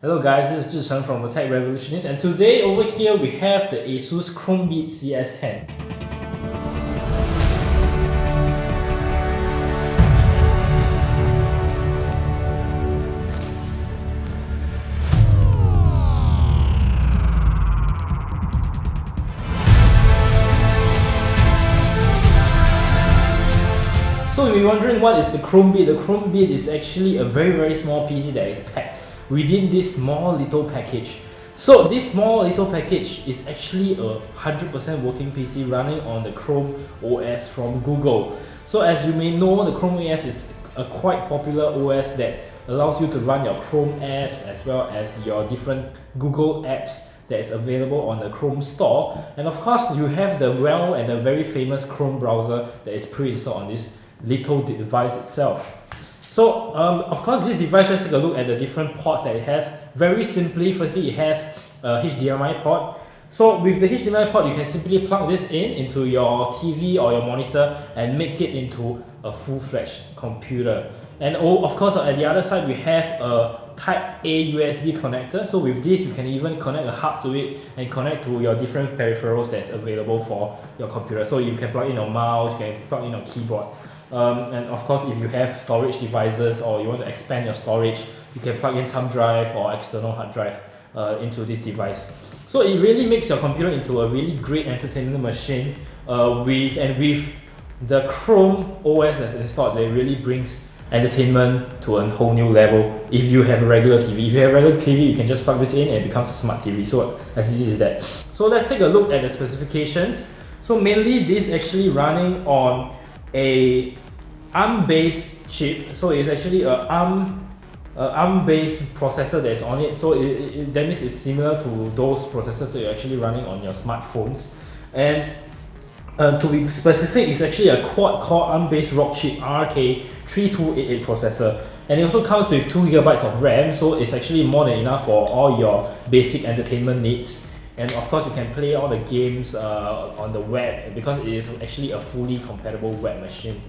Hello guys, this is Zhicheng from the Tech Revolutionist, and today over here we have the ASUS Chromebit CS10. So you're wondering what is the Chromebit? The Chromebit is actually a very small PC that is packed within this small little package. So this small little package is actually a 100% working PC running on the Chrome OS from Google. So as you may know, the Chrome OS is a quite popular OS that allows you to run your Chrome apps as well as your different Google apps that is available on the Chrome store. And of course, you have the very famous Chrome browser that is pre-installed on this little device itself. So of course, this device, let's take a look at the different ports that it has. Very simply, firstly it has a HDMI port. So with the HDMI port, you can simply plug this into your TV or your monitor and make it into a full-fledged computer. And of course, at the other side we have a Type A USB connector. So with this, you can even connect a hub to it and connect to your different peripherals that's available for your computer. So you can plug in your mouse, you can plug in your keyboard. And of course, if you have storage devices or you want to expand your storage, you can plug in thumb drive or external hard drive into this device. So it really makes your computer into a really great entertainment machine. With the Chrome OS that's installed, it really brings entertainment to a whole new level. If you have a regular TV, you can just plug this in and it becomes a smart TV. So as easy as that. So let's take a look at the specifications. So mainly this actually running on a ARM-based chip. So it's actually a ARM-based processor that's on it. So that means it's similar to those processors that you're actually running on your smartphones. And to be specific, it's actually a quad-core ARM-based Rockchip RK3288 processor. And it also comes with 2 GB of RAM, so it's actually more than enough for all your basic entertainment needs. And of course, you can play all the games on the web because it is actually a fully compatible web machine.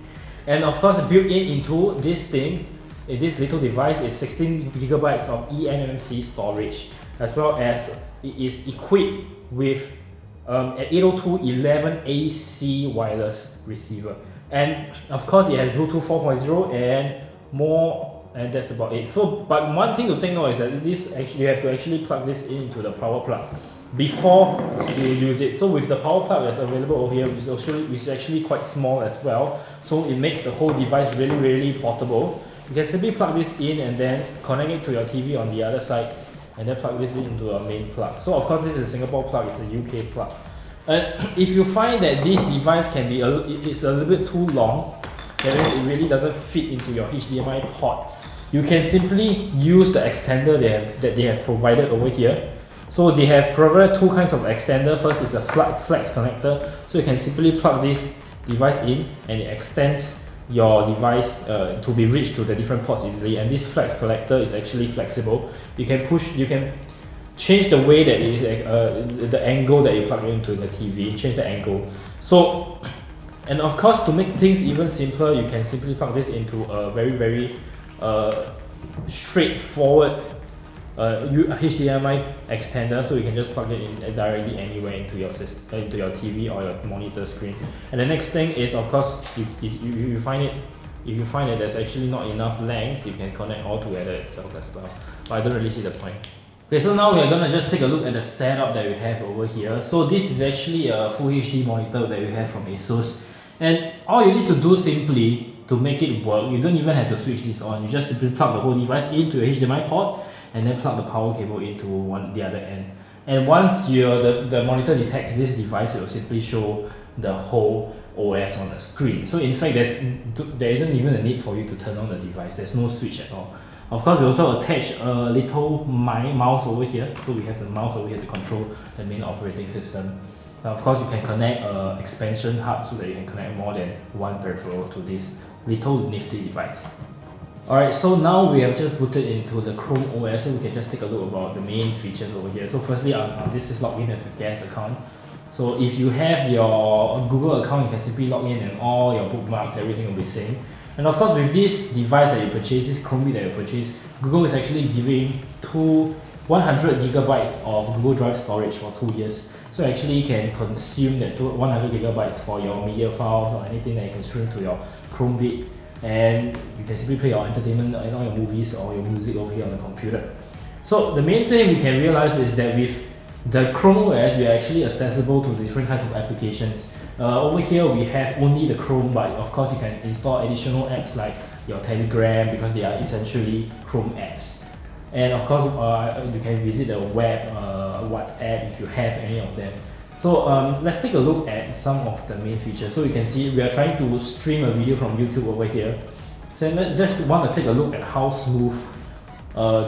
And of course, built into this thing, this little device, is 16 GB of eMMC storage, as well as it is equipped with an 802.11ac wireless receiver. And of course, it has Bluetooth 4.0 and more, and that's about it. So, but one thing to take note is that you have to actually plug this into the power plug before you use it. So with the power plug that's available over here, which is actually quite small as well, so it makes the whole device really portable. You can simply plug this in and then connect it to your TV on the other side, and then plug this into a main plug. So of course, this is a Singapore plug, it's a UK plug. And if you find that this device it's a little bit too long, that means it really doesn't fit into your HDMI port, you can simply use the extender that they have provided over here. So they have provided two kinds of extender. First is a flex connector, so you can simply plug this device in and it extends your device to be reached to the different ports easily. And this flex connector is actually flexible. You can change the way that it is, the angle that you plug into the TV, change the angle. So, and of course, to make things even simpler, you can simply plug this into a very straightforward HDMI extender, so you can just plug it in directly anywhere into your TV or your monitor screen. And the next thing is, of course, if you find that there's actually not enough length, you can connect all together itself as well. But I don't really see the point. Okay, so now we are gonna just take a look at the setup that we have over here. So this is actually a full HD monitor that we have from ASUS, and all you need to do simply to make it work, you don't even have to switch this on. You just simply plug the whole device into a HDMI port and then plug the power cable into the other end. And once the monitor detects this device, it will simply show the whole OS on the screen. So in fact, there isn't even a need for you to turn on the device. There's no switch at all. Of course, we also attach a little mouse over here. So we have the mouse over here to control the main operating system. Now, of course, you can connect an expansion hub so that you can connect more than one peripheral to this little nifty device. Alright, so now we have just booted into the Chrome OS, so we can just take a look about the main features over here. So firstly, this is logged in as a guest account. So if you have your Google account, you can simply log in and all your bookmarks, everything will be synced. And of course, with this device that you purchase, this Chromebit that you purchase, Google is actually giving 100 gigabytes of Google Drive storage for 2 years. So actually you can consume that 100 gigabytes for your media files or anything that you can stream to your Chromebit, and you can simply play your entertainment and all your movies or your music over here on the computer. So the main thing we can realize is that with the Chrome OS, we are actually accessible to different kinds of applications. Over here we have only the Chrome, but of course you can install additional apps like your Telegram, because they are essentially Chrome apps. And of course you can visit the web, WhatsApp if you have any of them. So let's take a look at some of the main features. So you can see we are trying to stream a video from YouTube over here. So let's just want to take a look at how smooth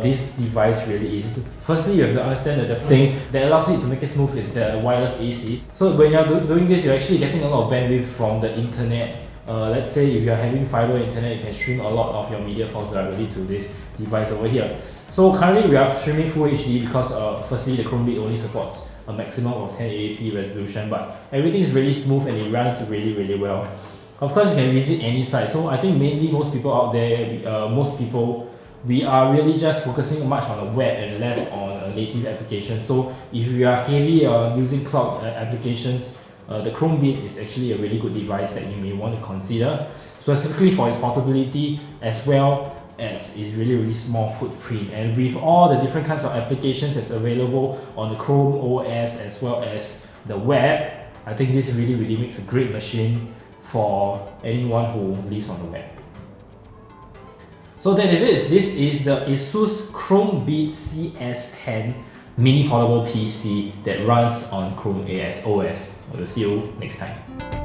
this device really is. Firstly, you have to understand that the thing that allows you to make it smooth is the wireless AC. So when you're doing this, you're actually getting a lot of bandwidth from the internet. Let's say if you're having fiber internet, you can stream a lot of your media files directly to this device over here. So currently we are streaming Full HD because firstly the Chromebit only supports a maximum of 1080p resolution, but everything is really smooth and it runs really well. Of course you can visit any site. So I think mainly most people out there, we are really just focusing much on the web and less on a native application. So if you are heavy using cloud applications, the Chromebit is actually a really good device that you may want to consider, specifically for its portability as well as its really small footprint. And with all the different kinds of applications that's available on the Chrome OS as well as the web, I think this really makes a great machine for anyone who lives on the web. So that is it. This is the ASUS Chromebit CS10 mini portable PC that runs on Chrome OS. We'll see you next time.